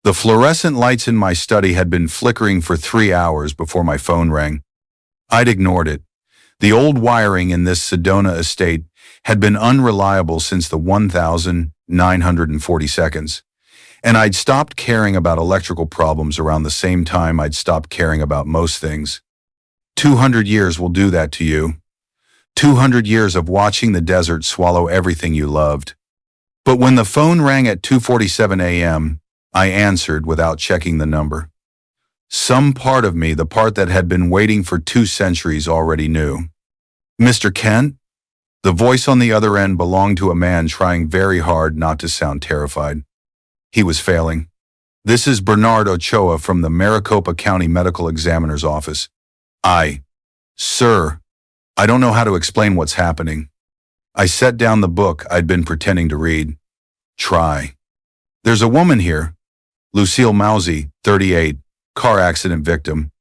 The fluorescent lights in my study had been flickering for 3 hours before my phone rang. I'd ignored it. The old wiring in this Sedona estate had been unreliable since the 1940s, and I'd stopped caring about electrical problems around the same time I'd stopped caring about most things. 200 years will do that to you. 200 years of watching the desert swallow everything you loved. But when the phone rang at 2:47 a.m., I answered without checking the number. Some part of me, the part that had been waiting for 2 centuries, already knew. "Mr. Kent?" The voice on the other end belonged to a man trying very hard not to sound terrified. He was failing. "This is Bernard Ochoa from the Maricopa County Medical Examiner's office." Sir, I don't know how to explain what's happening." I set down the book I'd been pretending to read. "Try." "There's a woman here. Lucille Mousy, 38, car accident victim.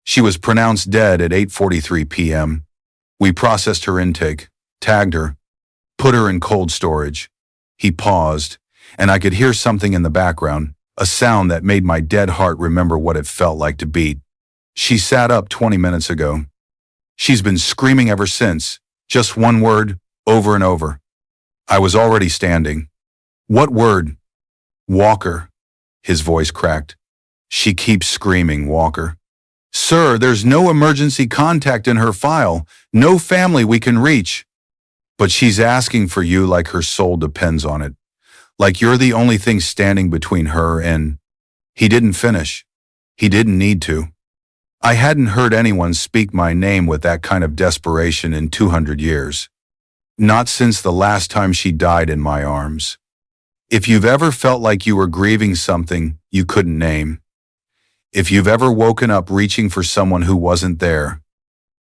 She was pronounced dead at 8:43 p.m. We processed her intake, tagged her, put her in cold storage." He paused, and I could hear something in the background, a sound that made my dead heart remember what it felt like to beat. "She sat up 20 minutes ago. She's been screaming ever since, just one word, over and over." I was already standing. "What word?" "Walker." His voice cracked. "She keeps screaming, Walker." "Sir, there's no emergency contact in her file, no family we can reach." "But she's asking for you like her soul depends on it. Like you're the only thing standing between her and—" He didn't finish. He didn't need to. I hadn't heard anyone speak my name with that kind of desperation in 200 years. Not since the last time she died in my arms. If you've ever felt like you were grieving something you couldn't name, if you've ever woken up reaching for someone who wasn't there,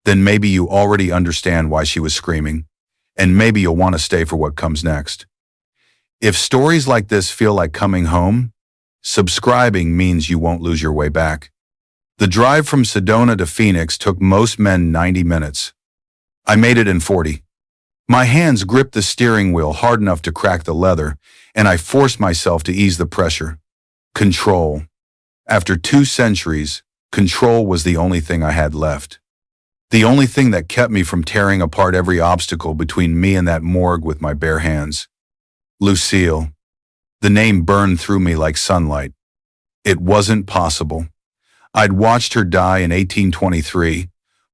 then maybe you already understand why she was screaming, and maybe you'll want to stay for what comes next. If stories like this feel like coming home, subscribing means you won't lose your way back. The drive from Sedona to Phoenix took most men 90 minutes. I made it in 40. My hands gripped the steering wheel hard enough to crack the leather, and I forced myself to ease the pressure. Control. After 2 centuries, control was the only thing I had left. The only thing that kept me from tearing apart every obstacle between me and that morgue with my bare hands. Lucille. The name burned through me like sunlight. It wasn't possible. I'd watched her die in 1823,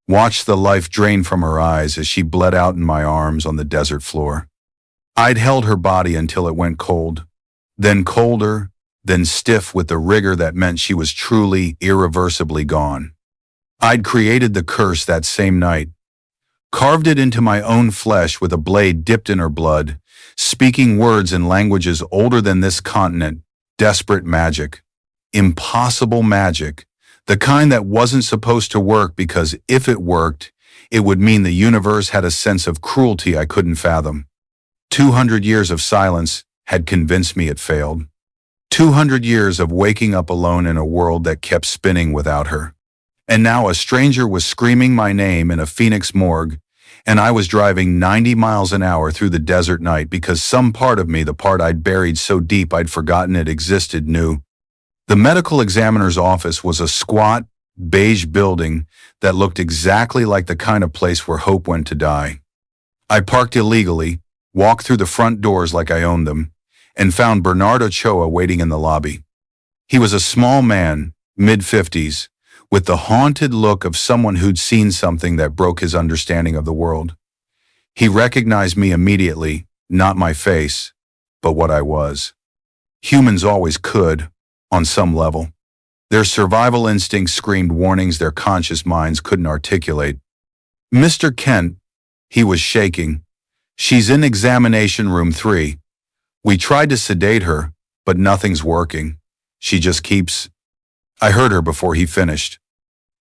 watched the life drain from her eyes as she bled out in my arms on the desert floor. I'd held her body until it went cold, then colder, then stiff with the rigor that meant she was truly, irreversibly gone. I'd created the curse that same night, carved it into my own flesh with a blade dipped in her blood, speaking words in languages older than this continent, desperate magic, impossible magic, the kind that wasn't supposed to work because if it worked, it would mean the universe had a sense of cruelty I couldn't fathom. 200 years of silence had convinced me it failed. 200 years of waking up alone in a world that kept spinning without her. And now a stranger was screaming my name in a Phoenix morgue, and I was driving 90 miles an hour through the desert night because some part of me, the part I'd buried so deep I'd forgotten it existed, knew. The medical examiner's office was a squat, beige building that looked exactly like the kind of place where hope went to die. I parked illegally, walked through the front doors like I owned them, and found Bernard Ochoa waiting in the lobby. He was a small man, mid-50s, with the haunted look of someone who'd seen something that broke his understanding of the world. He recognized me immediately, not my face, but what I was. Humans always could, on some level. Their survival instincts screamed warnings their conscious minds couldn't articulate. "Mr. Kent," he was shaking. "She's in examination room 3. We tried to sedate her, but nothing's working. She just keeps—" I heard her before he finished.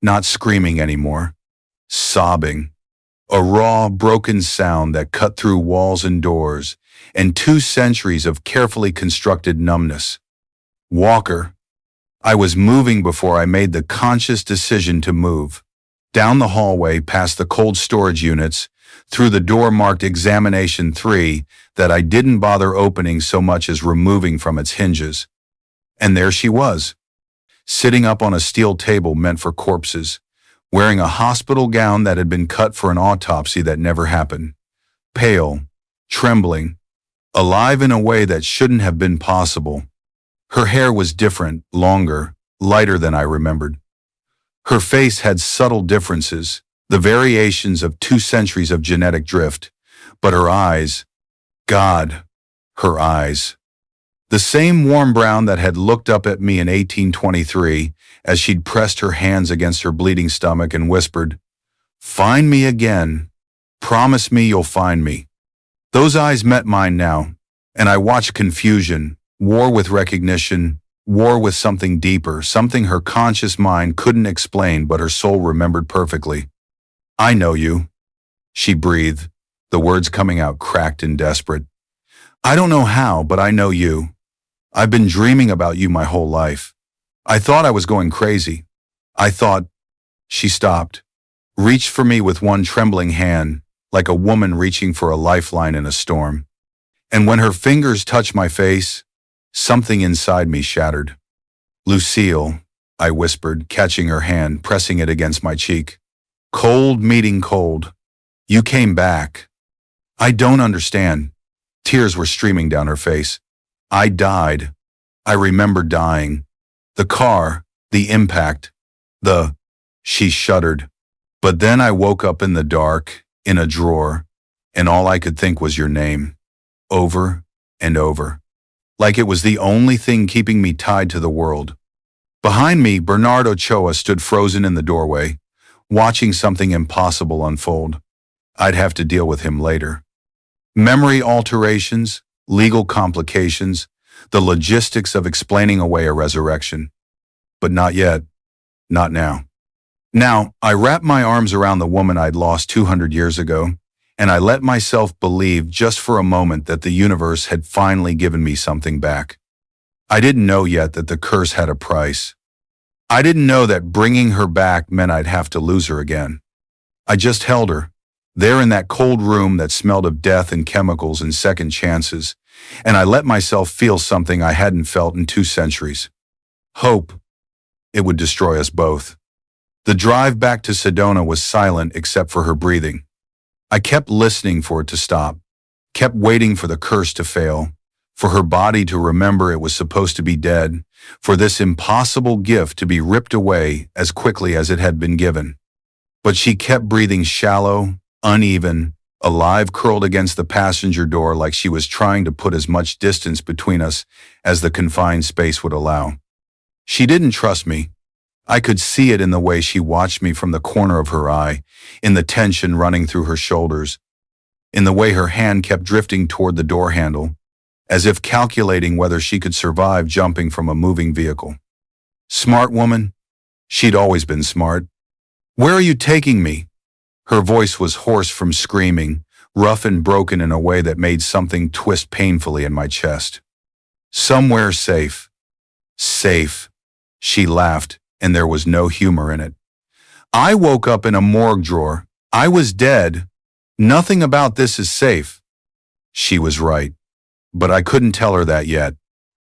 Not screaming anymore. Sobbing. A raw, broken sound that cut through walls and doors, and 2 centuries of carefully constructed numbness. Walker. I was moving before I made the conscious decision to move. Down the hallway, past the cold storage units, through the door marked Examination 3 that I didn't bother opening so much as removing from its hinges. And there she was, sitting up on a steel table meant for corpses, wearing a hospital gown that had been cut for an autopsy that never happened, pale, trembling, alive in a way that shouldn't have been possible. Her hair was different, longer, lighter than I remembered. Her face had subtle differences, the variations of 2 centuries of genetic drift, but her eyes, God, her eyes. The same warm brown that had looked up at me in 1823 as she'd pressed her hands against her bleeding stomach and whispered, "Find me again. Promise me you'll find me." Those eyes met mine now, and I watched confusion, war with recognition, war with something deeper, something her conscious mind couldn't explain but her soul remembered perfectly. "I know you," she breathed, the words coming out cracked and desperate. "I don't know how, but I know you. I've been dreaming about you my whole life. I thought I was going crazy. I thought—" She stopped, reached for me with one trembling hand, like a woman reaching for a lifeline in a storm. And when her fingers touched my face, something inside me shattered. "Lucille," I whispered, catching her hand, pressing it against my cheek. "Cold meeting cold. You came back. I don't understand." Tears were streaming down her face. "I died. I remember dying. The car, the impact, the—" She shuddered. "But then I woke up in the dark, in a drawer, and all I could think was your name. Over and over. Like it was the only thing keeping me tied to the world." Behind me, Bernard Ochoa stood frozen in the doorway, watching something impossible unfold. I'd have to deal with him later. Memory alterations, legal complications, the logistics of explaining away a resurrection. But not yet. Not now. Now, I wrapped my arms around the woman I'd lost 200 years ago, and I let myself believe just for a moment that the universe had finally given me something back. I didn't know yet that the curse had a price. I didn't know that bringing her back meant I'd have to lose her again. I just held her, there in that cold room that smelled of death and chemicals and second chances, and I let myself feel something I hadn't felt in 2 centuries. Hope. It would destroy us both. The drive back to Sedona was silent except for her breathing. I kept listening for it to stop, kept waiting for the curse to fail, for her body to remember it was supposed to be dead, for this impossible gift to be ripped away as quickly as it had been given. But she kept breathing shallow, uneven, alive, curled against the passenger door like she was trying to put as much distance between us as the confined space would allow. She didn't trust me. I could see it in the way she watched me from the corner of her eye, in the tension running through her shoulders, in the way her hand kept drifting toward the door handle, as if calculating whether she could survive jumping from a moving vehicle. Smart woman. She'd always been smart. "Where are you taking me?" Her voice was hoarse from screaming, rough and broken in a way that made something twist painfully in my chest. "Somewhere safe." "Safe." She laughed, and there was no humor in it. "I woke up in a morgue drawer. I was dead. Nothing about this is safe." She was right. But I couldn't tell her that yet.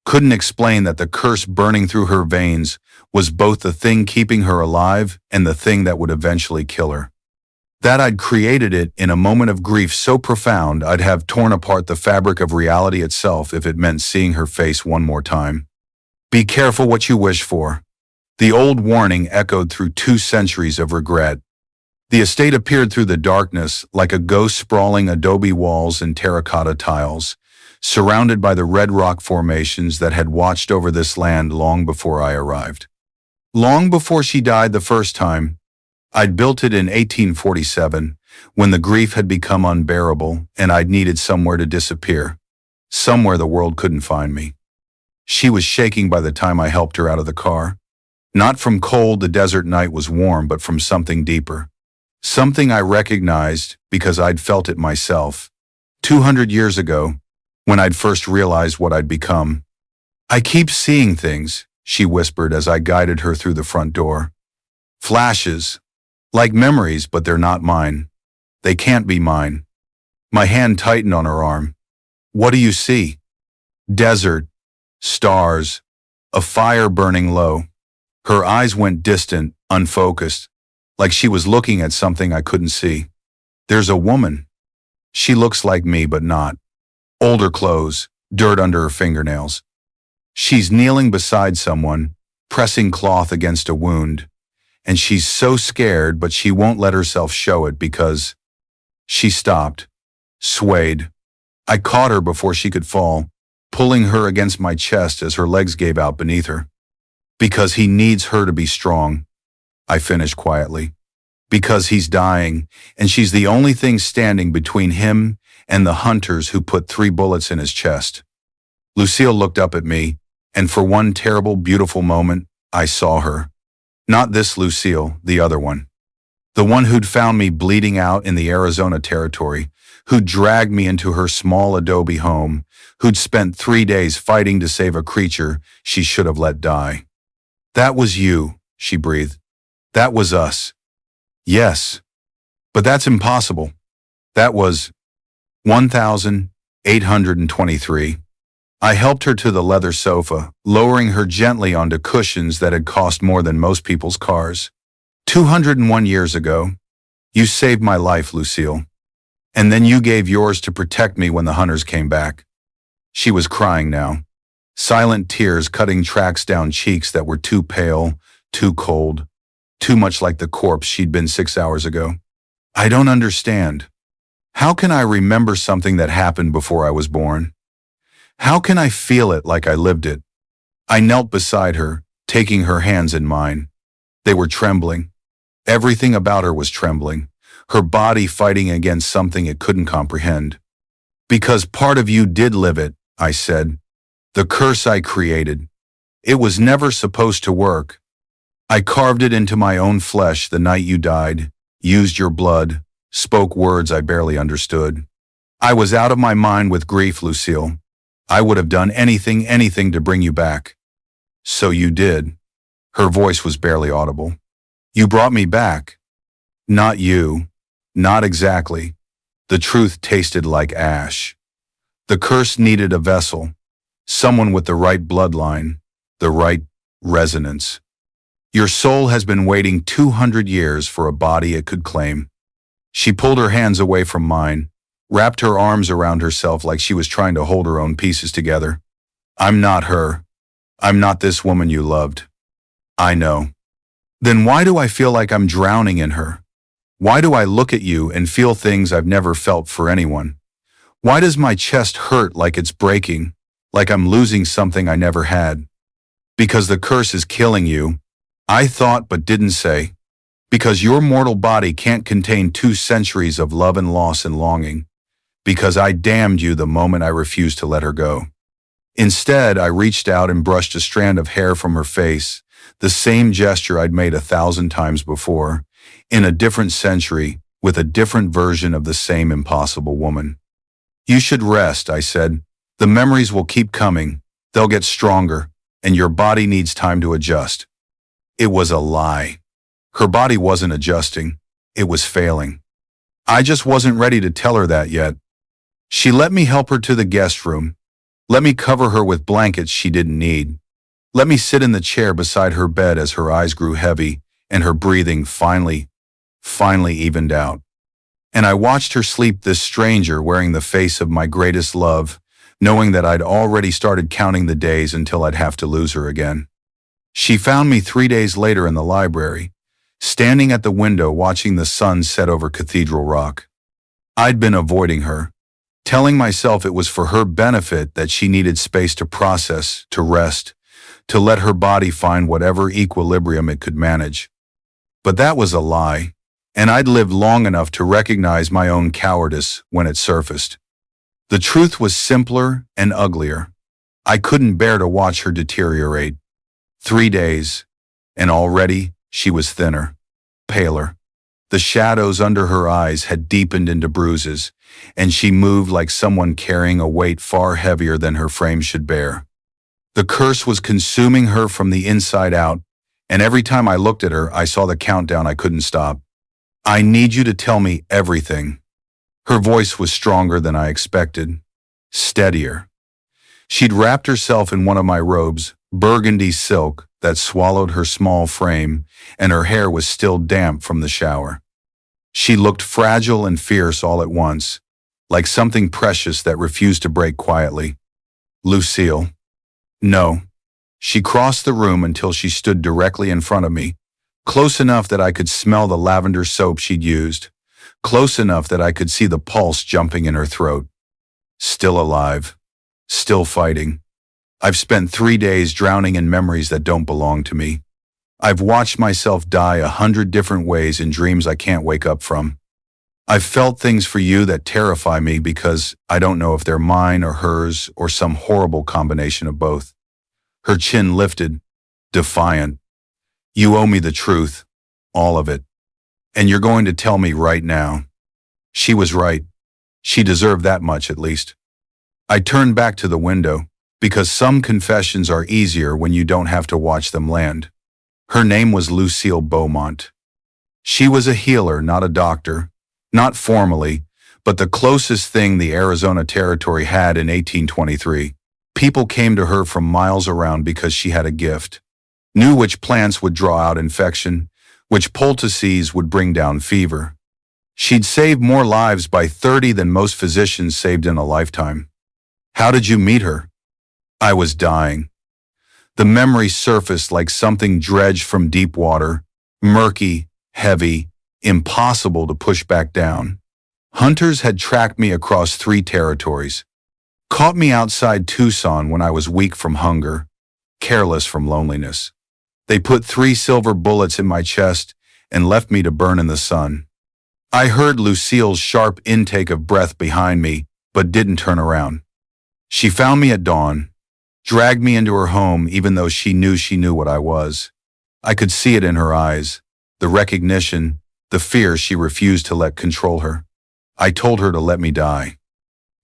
Couldn't explain that the curse burning through her veins was both the thing keeping her alive and the thing that would eventually kill her. That I'd created it in a moment of grief so profound I'd have torn apart the fabric of reality itself if it meant seeing her face one more time. "Be careful what you wish for." The old warning echoed through 2 centuries of regret. The estate appeared through the darkness like a ghost sprawling adobe walls and terracotta tiles, surrounded by the red rock formations that had watched over this land long before I arrived. Long before she died the first time. I'd built it in 1847, when the grief had become unbearable and I'd needed somewhere to disappear, somewhere the world couldn't find me. She was shaking by the time I helped her out of the car. Not from cold, the desert night was warm, but from something deeper. Something I recognized because I'd felt it myself, 200 years ago, when I'd first realized what I'd become. "I keep seeing things," she whispered as I guided her through the front door. "Flashes, like memories, but they're not mine. They can't be mine." My hand tightened on her arm. "What do you see?" "Desert, stars, a fire burning low. Her eyes went distant, unfocused, like she was looking at something I couldn't see. There's a woman. She looks like me, but not. Older clothes, dirt under her fingernails. She's kneeling beside someone, pressing cloth against a wound, and she's so scared, but she won't let herself show it because she stopped, swayed. I caught her before she could fall, pulling her against my chest as her legs gave out beneath her. Because he needs her to be strong, I finished quietly. Because he's dying, and she's the only thing standing between him and the hunters who put 3 bullets in his chest. Lucille looked up at me, and for one terrible, beautiful moment, I saw her. Not this Lucille, the other one. The one who'd found me bleeding out in the Arizona territory, who'd dragged me into her small adobe home, who'd spent 3 days fighting to save a creature she should have let die. That was you, she breathed. That was us. Yes. But that's impossible. That was 1,823. I helped her to the leather sofa, lowering her gently onto cushions that had cost more than most people's cars. 201 years ago, you saved my life, Lucille. And then you gave yours to protect me when the hunters came back. She was crying now, silent tears cutting tracks down cheeks that were too pale, too cold, too much like the corpse she'd been 6 hours ago. I don't understand. How can I remember something that happened before I was born? How can I feel it like I lived it? I knelt beside her, taking her hands in mine. They were trembling. Everything about her was trembling, her body fighting against something it couldn't comprehend. Because part of you did live it, I said. The curse I created. It was never supposed to work. I carved it into my own flesh the night you died, used your blood, spoke words I barely understood. I was out of my mind with grief, Lucille. I would have done anything to bring you back. So you did. Her voice was barely audible. You brought me back. Not you. Not exactly. The truth tasted like ash. The curse needed a vessel, someone with the right bloodline, the right resonance. Your soul has been waiting 200 years for a body it could claim. She pulled her hands away from mine, wrapped her arms around herself like she was trying to hold her own pieces together. I'm not her. I'm not this woman you loved. I know. Then why do I feel like I'm drowning in her? Why do I look at you and feel things I've never felt for anyone? Why does my chest hurt like it's breaking, like I'm losing something I never had? Because the curse is killing you. I thought but didn't say. Because your mortal body can't contain 2 centuries of love and loss and longing. Because I damned you the moment I refused to let her go. Instead, I reached out and brushed a strand of hair from her face, the same gesture I'd made 1,000 times before, in a different century, with a different version of the same impossible woman. You should rest, I said. The memories will keep coming, they'll get stronger, and your body needs time to adjust. It was a lie. Her body wasn't adjusting, it was failing. I just wasn't ready to tell her that yet. She let me help her to the guest room, let me cover her with blankets she didn't need, let me sit in the chair beside her bed as her eyes grew heavy and her breathing finally evened out. And I watched her sleep, this stranger wearing the face of my greatest love, knowing that I'd already started counting the days until I'd have to lose her again. She found me 3 days later in the library, standing at the window watching the sun set over Cathedral Rock. I'd been avoiding her, telling myself it was for her benefit that she needed space to process, to rest, to let her body find whatever equilibrium it could manage. But that was a lie, and I'd lived long enough to recognize my own cowardice when it surfaced. The truth was simpler and uglier. I couldn't bear to watch her deteriorate. 3 days, and already she was thinner, paler. The shadows under her eyes had deepened into bruises, and she moved like someone carrying a weight far heavier than her frame should bear. The curse was consuming her from the inside out, and every time I looked at her, I saw the countdown I couldn't stop. I need you to tell me everything. Her voice was stronger than I expected, steadier. She'd wrapped herself in one of my robes, burgundy silk that swallowed her small frame, and her hair was still damp from the shower. She looked fragile and fierce all at once, like something precious that refused to break quietly. Lucille. No. She crossed the room until she stood directly in front of me, close enough that I could smell the lavender soap she'd used, close enough that I could see the pulse jumping in her throat. Still alive. Still fighting. I've spent 3 days drowning in memories that don't belong to me. I've watched myself die 100 different ways in dreams I can't wake up from. I've felt things for you that terrify me because I don't know if they're mine or hers or some horrible combination of both. Her chin lifted, defiant. You owe me the truth, all of it. And you're going to tell me right now. She was right. She deserved that much at least. I turned back to the window, because some confessions are easier when you don't have to watch them land. Her name was Lucille Beaumont. She was a healer, not a doctor, not formally, but the closest thing the Arizona Territory had in 1823. People came to her from miles around because she had a gift, knew which plants would draw out infection, which poultices would bring down fever. She'd saved more lives by 30 than most physicians saved in a lifetime. How did you meet her? I was dying. The memory surfaced like something dredged from deep water, murky, heavy, impossible to push back down. Hunters had tracked me across 3 territories, caught me outside Tucson when I was weak from hunger, careless from loneliness. They put 3 silver bullets in my chest and left me to burn in the sun. I heard Lucille's sharp intake of breath behind me, but didn't turn around. She found me at dawn, dragged me into her home even though she knew what I was. I could see it in her eyes, the recognition, the fear she refused to let control her. I told her to let me die.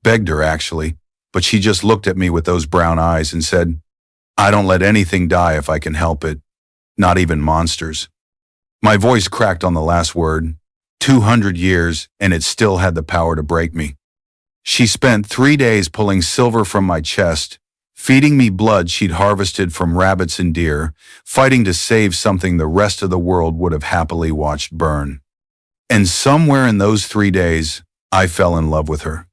Begged her, actually, but she just looked at me with those brown eyes and said, I don't let anything die if I can help it, not even monsters. My voice cracked on the last word. 200 years, and it still had the power to break me. She spent 3 days pulling silver from my chest, feeding me blood she'd harvested from rabbits and deer, fighting to save something the rest of the world would have happily watched burn. And somewhere in those 3 days, I fell in love with her.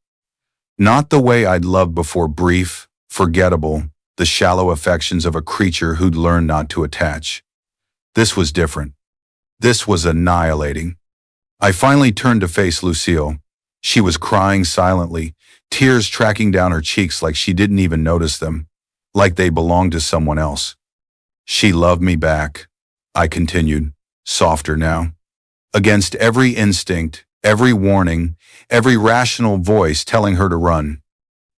Not the way I'd loved before, brief, forgettable, the shallow affections of a creature who'd learned not to attach. This was different. This was annihilating. I finally turned to face Lucille. She was crying silently, tears tracking down her cheeks like she didn't even notice them, like they belonged to someone else. She loved me back, I continued, softer now. Against every instinct, every warning, every rational voice telling her to run.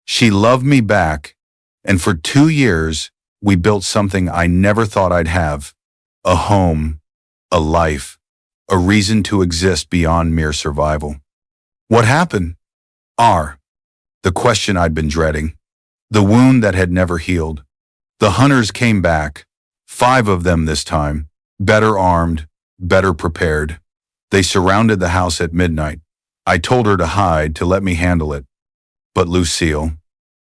She loved me back, and for 2 years, we built something I never thought I'd have. A home, a life, a reason to exist beyond mere survival. What happened? The question I'd been dreading. The wound that had never healed. The hunters came back, 5 of them this time, better armed, better prepared. They surrounded the house at midnight. I told her to hide, to let me handle it. But Lucille,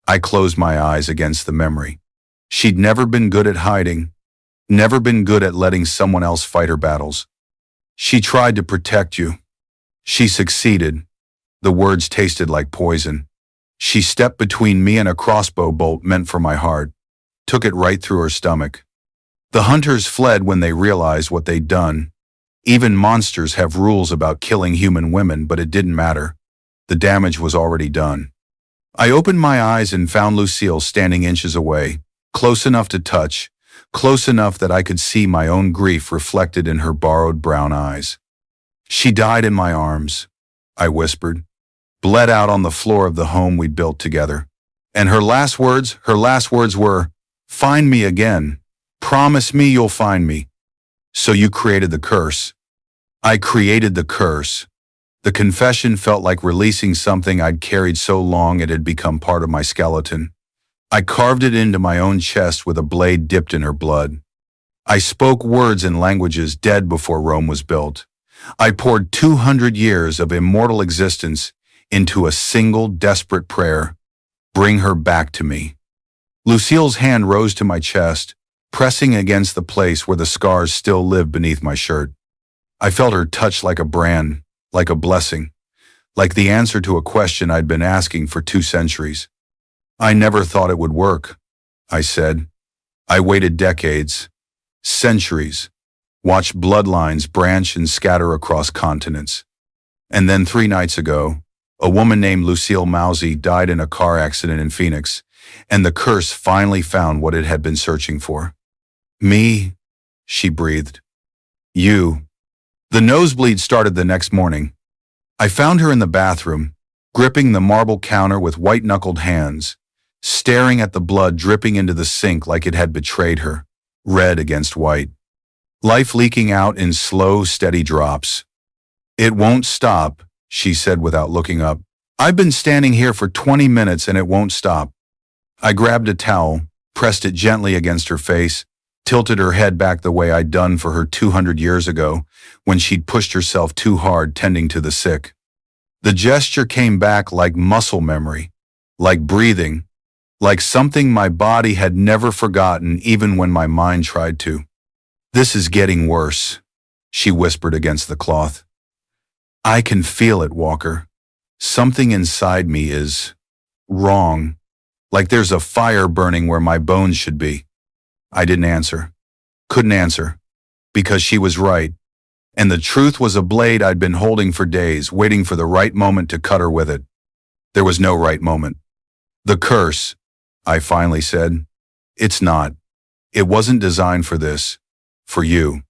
I closed my eyes against the memory. She'd never been good at hiding, never been good at letting someone else fight her battles. She tried to protect you. She succeeded. The words tasted like poison. She stepped between me and a crossbow bolt meant for my heart, took it right through her stomach. The hunters fled when they realized what they'd done. Even monsters have rules about killing human women, but it didn't matter. The damage was already done. I opened my eyes and found Lucille standing inches away, close enough to touch, close enough that I could see my own grief reflected in her borrowed brown eyes. She died in my arms, I whispered, bled out on the floor of the home we'd built together. And her last words were, find me again. Promise me you'll find me. So you created the curse. I created the curse. The confession felt like releasing something I'd carried so long it had become part of my skeleton. I carved it into my own chest with a blade dipped in her blood. I spoke words and languages dead before Rome was built. I poured 200 years of immortal existence into a single desperate prayer. Bring her back to me. Lucille's hand rose to my chest, pressing against the place where the scars still lived beneath my shirt. I felt her touch like a brand, like a blessing, like the answer to a question I'd been asking for 2 centuries. I never thought it would work, I said. I waited decades, centuries, watched bloodlines branch and scatter across continents. And then 3 nights ago, a woman named Lucille Mousy died in a car accident in Phoenix, and the curse finally found what it had been searching for. Me, she breathed. You. The nosebleed started the next morning. I found her in the bathroom, gripping the marble counter with white-knuckled hands, staring at the blood dripping into the sink like it had betrayed her, red against white. Life leaking out in slow, steady drops. It won't stop, she said without looking up. I've been standing here for 20 minutes and it won't stop. I grabbed a towel, pressed it gently against her face, tilted her head back the way I'd done for her 200 years ago when she'd pushed herself too hard tending to the sick. The gesture came back like muscle memory, like breathing, like something my body had never forgotten even when my mind tried to. This is getting worse, she whispered against the cloth. I can feel it, Walker. Something inside me is wrong, like there's a fire burning where my bones should be. I didn't answer, couldn't answer, because she was right, and the truth was a blade I'd been holding for days, waiting for the right moment to cut her with it. There was no right moment. The curse, I finally said. It's not. It wasn't designed for this. For you.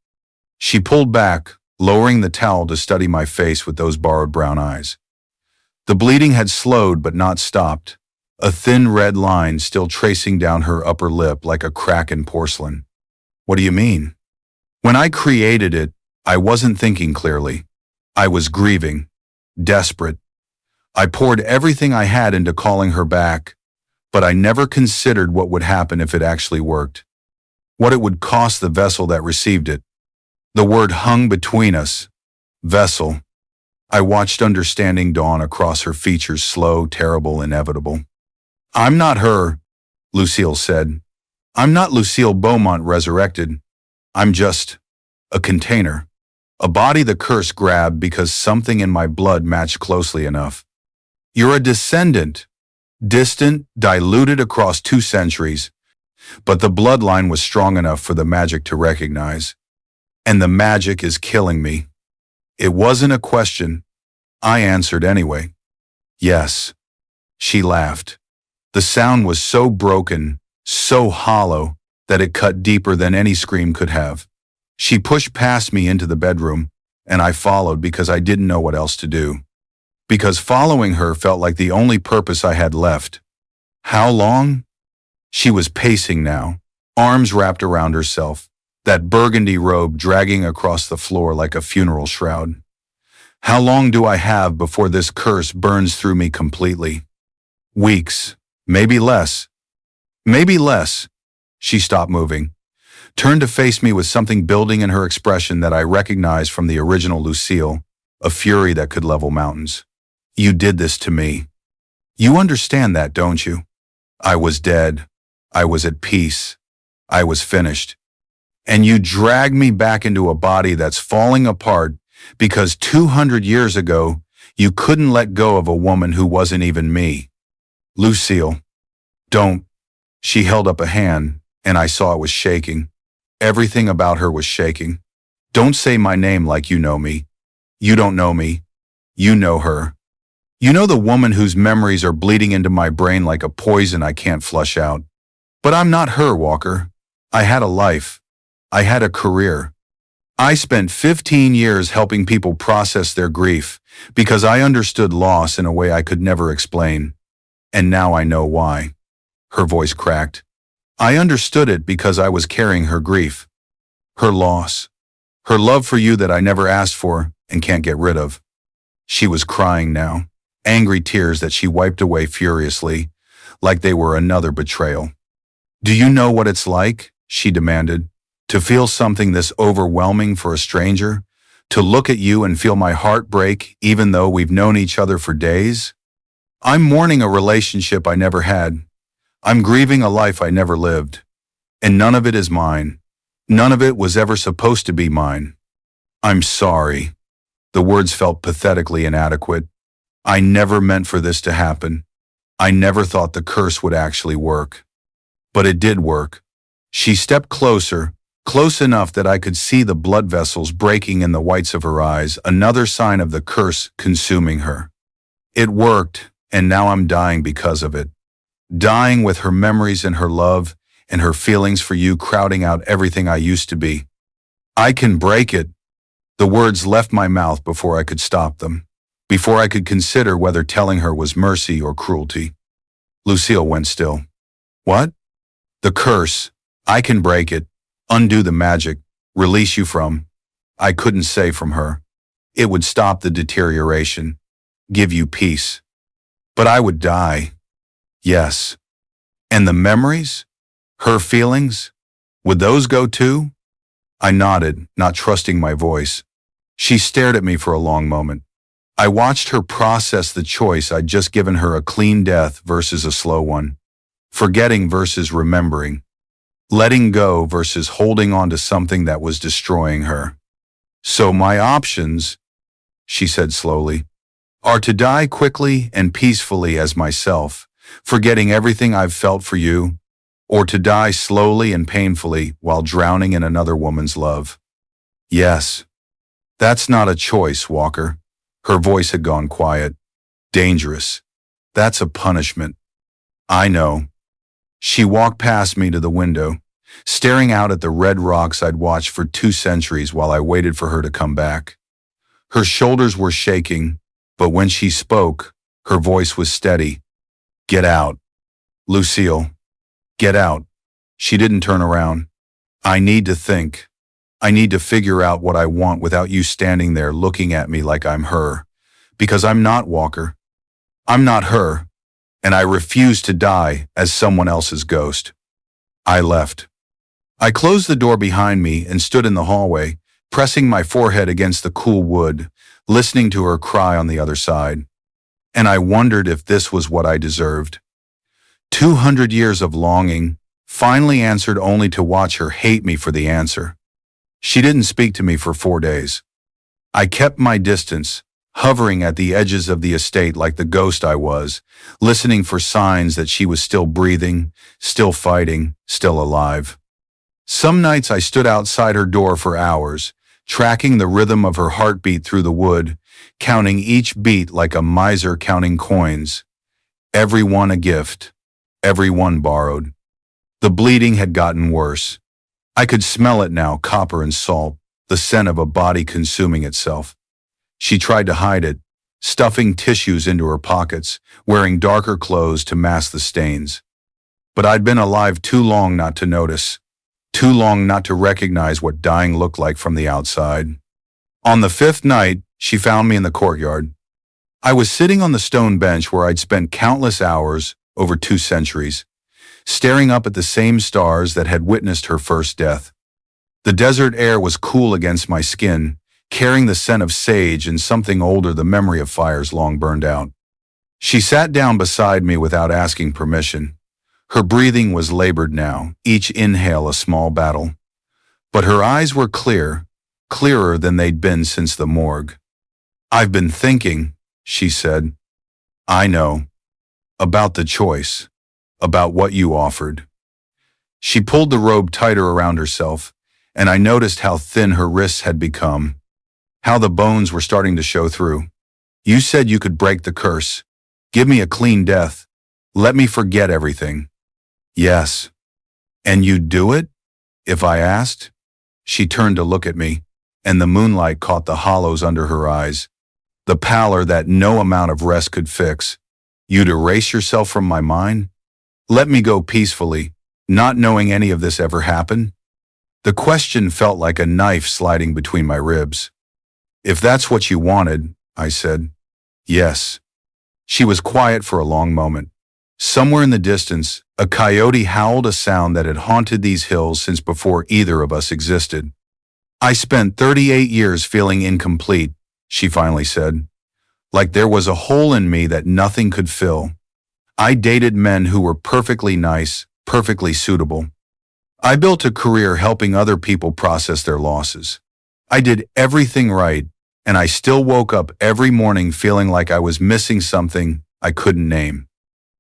She pulled back, lowering the towel to study my face with those borrowed brown eyes. The bleeding had slowed but not stopped, a thin red line still tracing down her upper lip like a crack in porcelain. What do you mean? When I created it, I wasn't thinking clearly. I was grieving, desperate. I poured everything I had into calling her back, but I never considered what would happen if it actually worked. What it would cost the vessel that received it. The word hung between us. Vessel. I watched understanding dawn across her features, slow, terrible, inevitable. I'm not her, Lucille said. I'm not Lucille Beaumont resurrected. I'm just a container. A body the curse grabbed because something in my blood matched closely enough. You're a descendant. Distant, diluted across 2 centuries. But the bloodline was strong enough for the magic to recognize. And the magic is killing me. It wasn't a question. I answered anyway. Yes. She laughed. The sound was so broken, so hollow, that it cut deeper than any scream could have. She pushed past me into the bedroom, and I followed because I didn't know what else to do. Because following her felt like the only purpose I had left. How long? She was pacing now, arms wrapped around herself, that burgundy robe dragging across the floor like a funeral shroud. How long do I have before this curse burns through me completely? Weeks, maybe less. Maybe less. She stopped moving, turned to face me with something building in her expression that I recognized from the original Lucille, a fury that could level mountains. You did this to me. You understand that, don't you? I was dead. I was at peace. I was finished. And you dragged me back into a body that's falling apart because 200 years ago, you couldn't let go of a woman who wasn't even me. Lucille, don't. She held up a hand, and I saw it was shaking. Everything about her was shaking. Don't say my name like you know me. You don't know me. You know her. You know the woman whose memories are bleeding into my brain like a poison I can't flush out. But I'm not her, Walker. I had a life. I had a career. I spent 15 years helping people process their grief because I understood loss in a way I could never explain. And now I know why. Her voice cracked. I understood it because I was carrying her grief. Her loss. Her love for you that I never asked for and can't get rid of. She was crying now, angry tears that she wiped away furiously, like they were another betrayal. Do you know what it's like, she demanded, to feel something this overwhelming for a stranger? To look at you and feel my heart break even though we've known each other for days? I'm mourning a relationship I never had. I'm grieving a life I never lived, and none of it is mine. None of it was ever supposed to be mine. I'm sorry. The words felt pathetically inadequate. I never meant for this to happen. I never thought the curse would actually work. But it did work. She stepped closer, close enough that I could see the blood vessels breaking in the whites of her eyes, another sign of the curse consuming her. It worked, and now I'm dying because of it. Dying with her memories and her love and her feelings for you crowding out everything I used to be. I can break it. The words left my mouth before I could stop them, before I could consider whether telling her was mercy or cruelty. Lucille went still. What? The curse. I can break it, undo the magic, release you from. I couldn't say from her. It would stop the deterioration, give you peace. But I would die. Yes. And the memories? Her feelings? Would those go too? I nodded, not trusting my voice. She stared at me for a long moment. I watched her process the choice I'd just given her, a clean death versus a slow one. Forgetting versus remembering. Letting go versus holding on to something that was destroying her. So my options, she said slowly, are to die quickly and peacefully as myself, forgetting everything I've felt for you, or to die slowly and painfully while drowning in another woman's love. Yes. That's not a choice, Walker. Her voice had gone quiet. Dangerous. That's a punishment. I know. She walked past me to the window, staring out at the red rocks I'd watched for 2 centuries while I waited for her to come back. Her shoulders were shaking, but when she spoke, her voice was steady. Get out. Lucille. Get out. She didn't turn around. I need to think. I need to figure out what I want without you standing there looking at me like I'm her. Because I'm not, Walker. I'm not her. And I refuse to die as someone else's ghost. I left. I closed the door behind me and stood in the hallway, pressing my forehead against the cool wood, listening to her cry on the other side. And I wondered if this was what I deserved. 200 years of longing, finally answered only to watch her hate me for the answer. She didn't speak to me for 4 days. I kept my distance, hovering at the edges of the estate like the ghost I was, listening for signs that she was still breathing, still fighting, still alive. Some nights I stood outside her door for hours, tracking the rhythm of her heartbeat through the wood, counting each beat like a miser counting coins. Every one a gift, every one borrowed. The bleeding had gotten worse. I could smell it now, copper and salt, the scent of a body consuming itself. She tried to hide it, stuffing tissues into her pockets, wearing darker clothes to mask the stains. But I'd been alive too long not to notice, too long not to recognize what dying looked like from the outside. On the 5th night, she found me in the courtyard. I was sitting on the stone bench where I'd spent countless hours over 2 centuries, staring up at the same stars that had witnessed her first death. The desert air was cool against my skin, carrying the scent of sage and something older, the memory of fires long burned out. She sat down beside me without asking permission. Her breathing was labored now, each inhale a small battle. But her eyes were clear, clearer than they'd been since the morgue. I've been thinking, she said. I know. About the choice. About what you offered. She pulled the robe tighter around herself, and I noticed how thin her wrists had become, how the bones were starting to show through. You said you could break the curse. Give me a clean death. Let me forget everything. Yes. And you'd do it? If I asked? She turned to look at me, and the moonlight caught the hollows under her eyes, the pallor that no amount of rest could fix. You'd erase yourself from my mind? Let me go peacefully, not knowing any of this ever happened? The question felt like a knife sliding between my ribs. If that's what you wanted, I said. Yes. She was quiet for a long moment. Somewhere in the distance, a coyote howled, a sound that had haunted these hills since before either of us existed. I spent 38 years feeling incomplete, she finally said. Like there was a hole in me that nothing could fill. I dated men who were perfectly nice, perfectly suitable. I built a career helping other people process their losses. I did everything right, and I still woke up every morning feeling like I was missing something I couldn't name.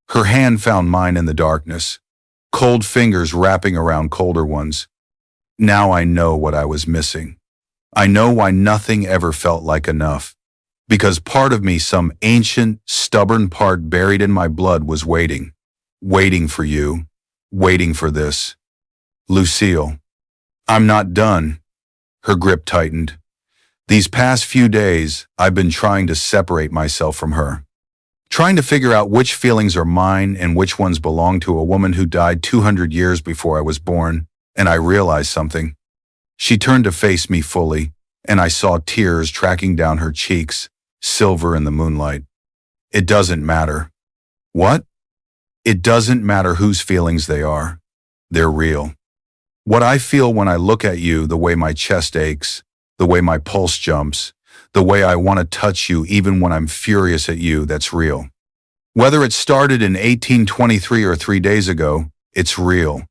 Her hand found mine in the darkness, cold fingers wrapping around colder ones. Now I know what I was missing. I know why nothing ever felt like enough. Because part of me, some ancient, stubborn part buried in my blood, was waiting. Waiting for you. Waiting for this. Lucille. I'm not done. Her grip tightened. These past few days, I've been trying to separate myself from her. Trying to figure out which feelings are mine and which ones belong to a woman who died 200 years before I was born, and I realized something. She turned to face me fully, and I saw tears tracking down her cheeks, silver in the moonlight. It doesn't matter. What? It doesn't matter whose feelings they are. They're real. What I feel when I look at you, the way my chest aches, the way my pulse jumps, the way I want to touch you even when I'm furious at you, that's real. Whether it started in 1823 or 3 days ago, it's real.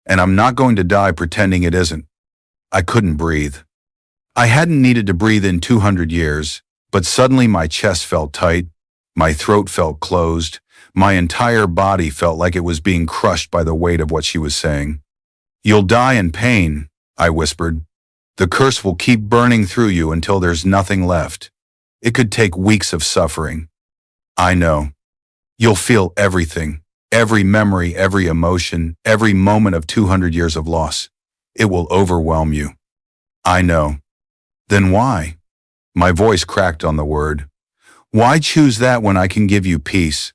And I'm not going to die pretending it isn't. I couldn't breathe. I hadn't needed to breathe in 200 years, but suddenly my chest felt tight, my throat felt closed, my entire body felt like it was being crushed by the weight of what she was saying. You'll die in pain, I whispered. The curse will keep burning through you until there's nothing left. It could take weeks of suffering. I know. You'll feel everything, every memory, every emotion, every moment of 200 years of loss. It will overwhelm you. I know. Then why? My voice cracked on the word. Why choose that when I can give you peace?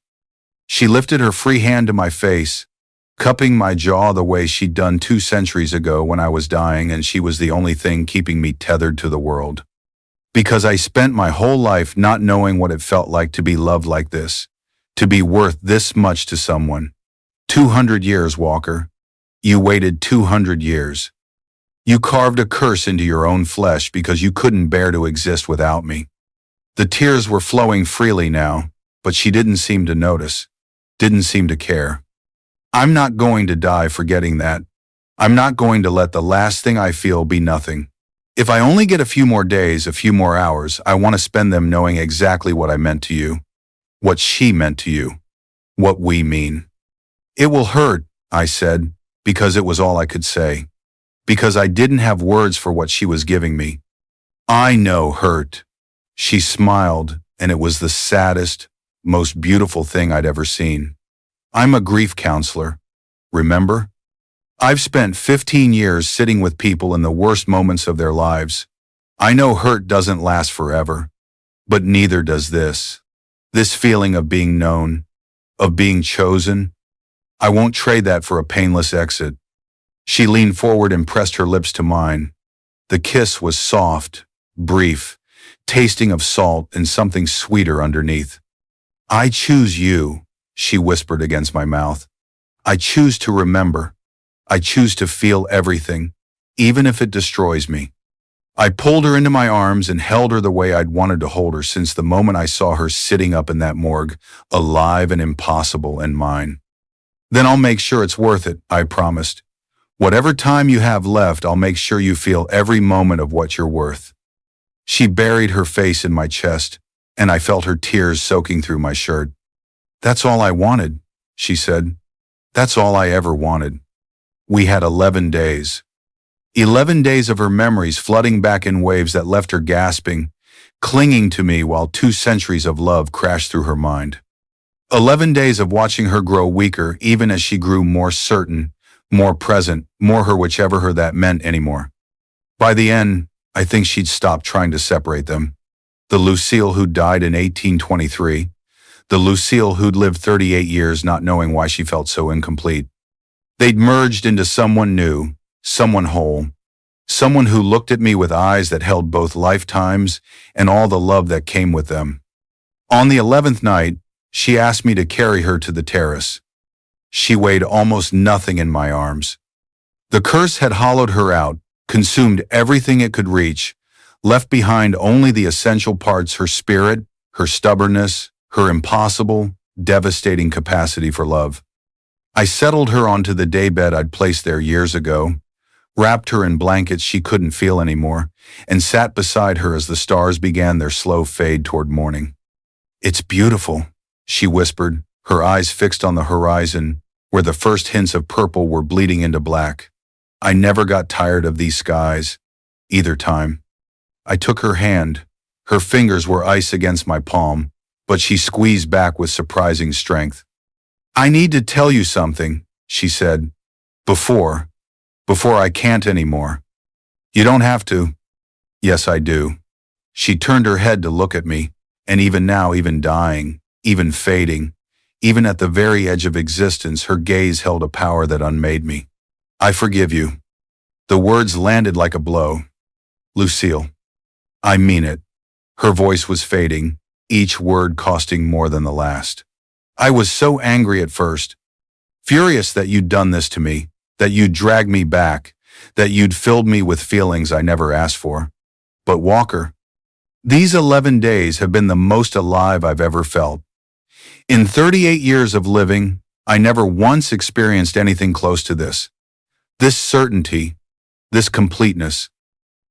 She lifted her free hand to my face, cupping my jaw the way she'd done 2 centuries ago when I was dying and she was the only thing keeping me tethered to the world. Because I spent my whole life not knowing what it felt like to be loved like this, to be worth this much to someone. 200 years, Walker. You waited 200 years. You carved a curse into your own flesh because you couldn't bear to exist without me. The tears were flowing freely now, but she didn't seem to notice, didn't seem to care. I'm not going to die forgetting that. I'm not going to let the last thing I feel be nothing. If I only get a few more days, a few more hours, I want to spend them knowing exactly what I meant to you, what she meant to you, what we mean. It will hurt, I said, because it was all I could say. Because I didn't have words for what she was giving me. I know hurt. She smiled, and it was the saddest, most beautiful thing I'd ever seen. I'm a grief counselor, remember? I've spent 15 years sitting with people in the worst moments of their lives. I know hurt doesn't last forever, but neither does this. This feeling of being known, of being chosen. I won't trade that for a painless exit. She leaned forward and pressed her lips to mine. The kiss was soft, brief, tasting of salt and something sweeter underneath. I choose you, she whispered against my mouth. I choose to remember. I choose to feel everything, even if it destroys me. I pulled her into my arms and held her the way I'd wanted to hold her since the moment I saw her sitting up in that morgue, alive and impossible and mine. Then I'll make sure it's worth it, I promised. Whatever time you have left, I'll make sure you feel every moment of what you're worth. She buried her face in my chest, and I felt her tears soaking through my shirt. That's all I wanted, she said. That's all I ever wanted. We had 11 days. 11 days of her memories flooding back in waves that left her gasping, clinging to me while 2 centuries of love crashed through her mind. 11 days of watching her grow weaker even as she grew more certain, more present, more her, whichever her that meant anymore. By the end, I think she'd stopped trying to separate them. The Lucille who died in 1823, the Lucille who'd lived 38 years not knowing why she felt so incomplete. They'd merged into someone new, someone whole, someone who looked at me with eyes that held both lifetimes and all the love that came with them. On the 11th night, she asked me to carry her to the terrace. She weighed almost nothing in my arms. The curse had hollowed her out, consumed everything it could reach, left behind only the essential parts: her spirit, her stubbornness, her impossible, devastating capacity for love. I settled her onto the daybed I'd placed there years ago, wrapped her in blankets she couldn't feel anymore, and sat beside her as the stars began their slow fade toward morning. "It's beautiful," she whispered, her eyes fixed on the horizon, where the first hints of purple were bleeding into black. I never got tired of these skies, either time. I took her hand. Her fingers were ice against my palm, but she squeezed back with surprising strength. "I need to tell you something," she said. Before I can't anymore." "You don't have to." "Yes, I do." She turned her head to look at me, and even now, even dying, even fading, even at the very edge of existence, her gaze held a power that unmade me. "I forgive you." The words landed like a blow. "Lucille, I mean it." Her voice was fading, each word costing more than the last. "I was so angry at first, furious that you'd done this to me, that you'd dragged me back, that you'd filled me with feelings I never asked for. But Walker, these 11 days have been the most alive I've ever felt. In 38 years of living, I never once experienced anything close to this. This certainty, this completeness."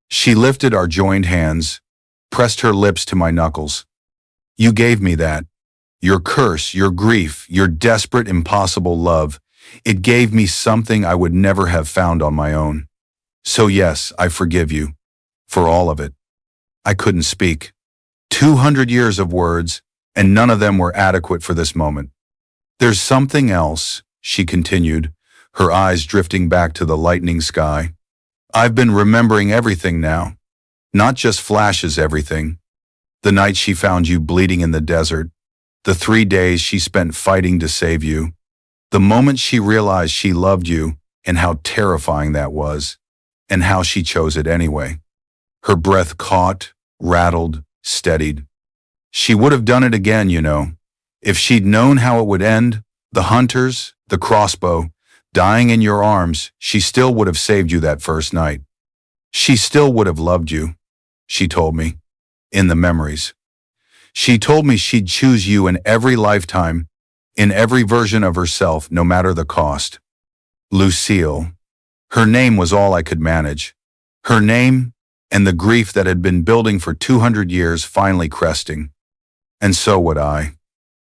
She lifted our joined hands, pressed her lips to my knuckles. "You gave me that. Your curse, your grief, your desperate, impossible love. It gave me something I would never have found on my own. So yes, I forgive you. For all of it." I couldn't speak. 200 years of words, and none of them were adequate for this moment. "There's something else," she continued, her eyes drifting back to the lightening sky. "I've been remembering everything now. Not just flashes, everything. The night she found you bleeding in the desert. The 3 days she spent fighting to save you. The moment she realized she loved you, and how terrifying that was, and how she chose it anyway. Her breath caught, rattled, steadied. She would have done it again, you know. If she'd known how it would end, the hunters, the crossbow, dying in your arms, she still would have saved you that first night. She still would have loved you," she told me, in the memories. She told me she'd choose you in every lifetime, in every version of herself, no matter the cost. Lucille. Her name was all I could manage. Her name, and the grief that had been building for 200 years finally cresting. And so would I.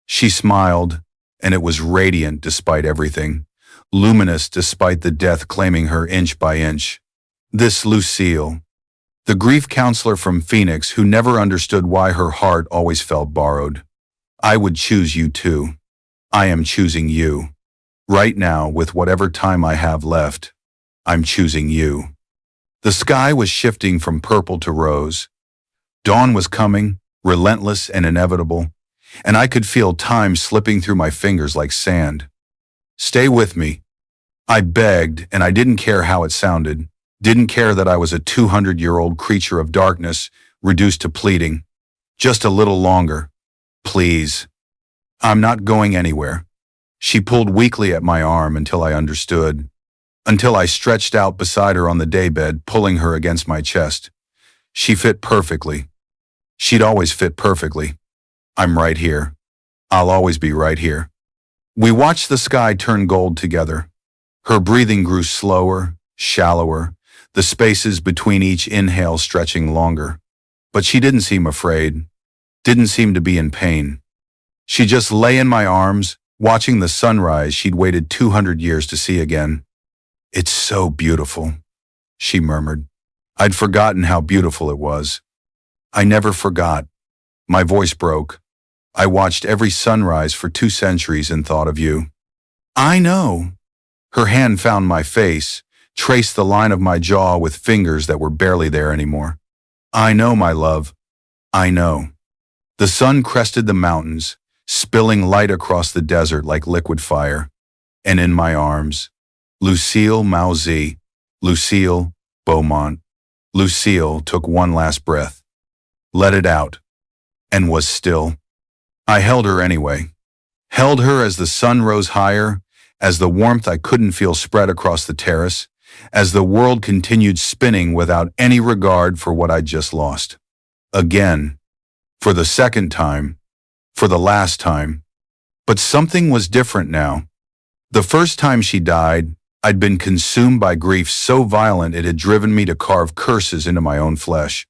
She smiled, and it was radiant despite everything, luminous despite the death claiming her inch by inch. This Lucille, the grief counselor from Phoenix who never understood why her heart always felt borrowed. I would choose you too. I am choosing you. Right now, with whatever time I have left, I'm choosing you. The sky was shifting from purple to rose. Dawn was coming, relentless and inevitable, and I could feel time slipping through my fingers like sand. "Stay with me," I begged, and I didn't care how it sounded. Didn't care that I was a 200-year-old creature of darkness, reduced to pleading. "Just a little longer. Please. I'm not going anywhere." She pulled weakly at my arm until I understood, until I stretched out beside her on the daybed, pulling her against my chest. She fit perfectly. She'd always fit perfectly. "I'm right here. I'll always be right here." We watched the sky turn gold together. Her breathing grew slower, shallower, the spaces between each inhale stretching longer. But she didn't seem afraid, didn't seem to be in pain. She just lay in my arms, watching the sunrise she'd waited 200 years to see again. "It's so beautiful," she murmured. I'd forgotten how beautiful it was. I never forgot. My voice broke. I watched every sunrise for 2 centuries and thought of you. "I know." Her hand found my face, traced the line of my jaw with fingers that were barely there anymore. "I know, my love. I know." The sun crested the mountains, spilling light across the desert like liquid fire. And in my arms, Lucille Mousy, Lucille Beaumont. Lucille took one last breath, let it out, and was still. I held her anyway. Held her as the sun rose higher, as the warmth I couldn't feel spread across the terrace, as the world continued spinning without any regard for what I'd just lost. Again, for the second time, for the last time, But something was different now. The first time she died, I'd been consumed by grief so violent it had driven me to carve curses into my own flesh.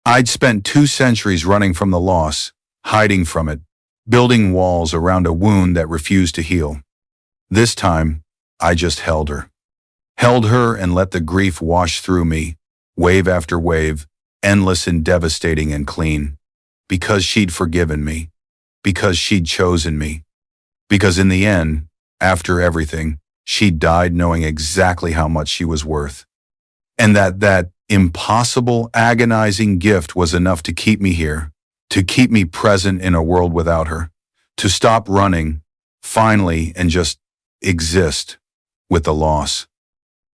I'd spent 2 centuries running from the loss, hiding from it, building walls around a wound that refused to heal. This time, I just held her. Held her and let the grief wash through me, wave after wave, endless and devastating and clean. Because she'd forgiven me. Because she'd chosen me. Because in the end, after everything, she died knowing exactly how much she was worth. And that impossible, agonizing gift was enough to keep me here, to keep me present in a world without her, to stop running, finally, and just exist with the loss,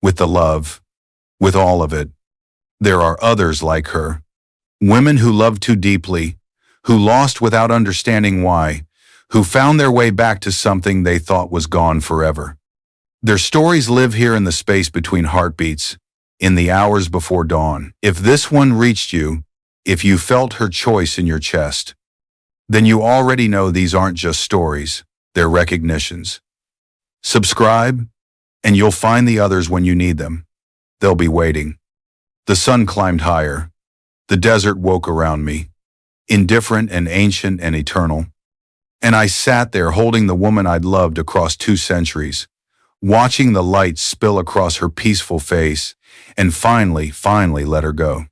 with the love, with all of it. There are others like her, women who loved too deeply, who lost without understanding why, who found their way back to something they thought was gone forever. Their stories live here in the space between heartbeats, in the hours before dawn. If this one reached you, if you felt her choice in your chest, then you already know these aren't just stories, they're recognitions. Subscribe, and you'll find the others when you need them. They'll be waiting. The sun climbed higher. The desert woke around me, indifferent and ancient and eternal. And I sat there holding the woman I'd loved across 2 centuries, watching the light spill across her peaceful face, and finally let her go.